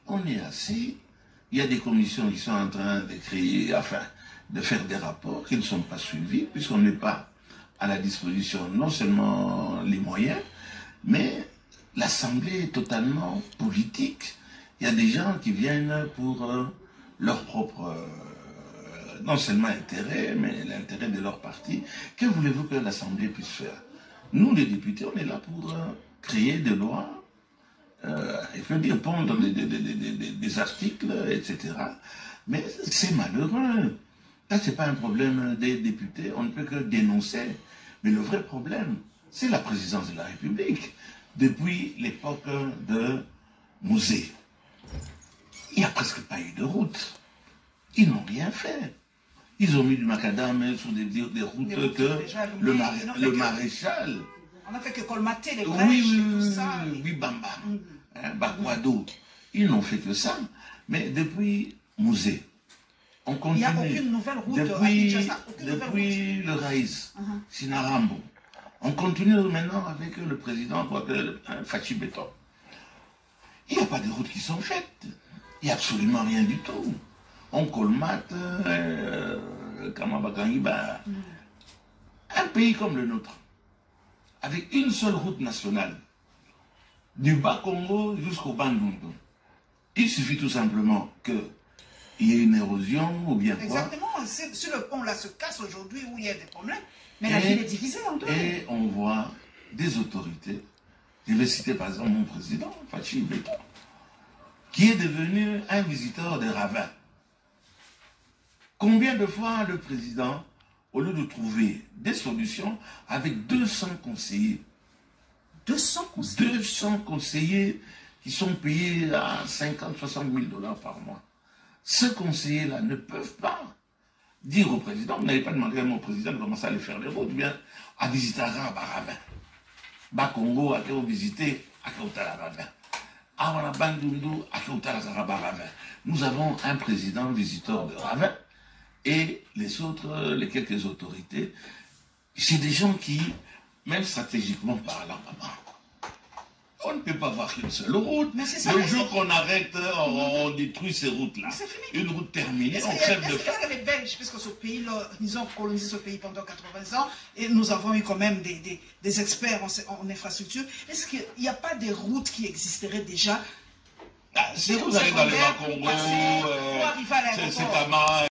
on est assis, il y a des commissions qui sont en train de créer, enfin, de faire des rapports qui ne sont pas suivis, puisqu'on n'est pas à la disposition non seulement les moyens, mais l'Assemblée est totalement politique. Il y a des gens qui viennent pour leur propre, non seulement intérêt, mais l'intérêt de leur parti. Que voulez-vous que l'Assemblée puisse faire? Nous, les députés, on est là pour créer des lois, il faut dire pondre des articles, etc. Mais c'est malheureux. Là, ce n'est pas un problème des députés, on ne peut que dénoncer. Mais le vrai problème, c'est la présidence de la République. Depuis l'époque de Mouzé, il n'y a presque pas eu de route. Ils n'ont rien fait. Ils ont mis du macadam sur des routes que le maréchal... On a fait que colmater les brèches et tout ça. Oui, bamba. Bakwado. Ils n'ont fait que ça. Mais depuis Mouzé, on continue. Il n'y a aucune nouvelle route depuis le Raïs, Sinarambo. On continue maintenant avec le président Fachi Beton. Il n'y a pas de routes qui sont faites. Il n'y a absolument rien du tout. On colmate, Kamabakangiba. Un pays comme le nôtre, avec une seule route nationale, du Bas-Congo jusqu'au Bandundu. Il suffit tout simplement qu'il y ait une érosion ou bien quoi. Exactement. Si le pont là se casse aujourd'hui où il y a des problèmes, mais la ville est divisée en deux. Et on voit des autorités, je vais citer par exemple mon président, Fachi Beton, qui est devenu un visiteur des ravins. Combien de fois le président, au lieu de trouver des solutions, avec 200 conseillers, 200 conseillers qui sont payés à 50-60 000 $ par mois, ces conseillers-là ne peuvent pas dire au président, vous n'avez pas demandé à mon président de commencer à aller faire les routes, bien à visiter à Ravin. Bas-Congo, à visiter à Ravin. À Bandundu, à Ravin. Nous avons un président visiteur de Ravin et les autres, les quelques autorités, c'est des gens qui, même stratégiquement parlant, on ne peut pas voir qu'une seule route. Le jour qu'on arrête, on détruit ces routes-là. Une route terminée, on crève de faim. Est-ce que les Belges, puisque ce pays-là, ils ont colonisé ce pays pendant 80 ans, et nous avons eu quand même des experts en infrastructure, est-ce qu'il n'y a pas des routes qui existeraient déjà? Si vous allez dans le Bas-Congo, c'est Tama,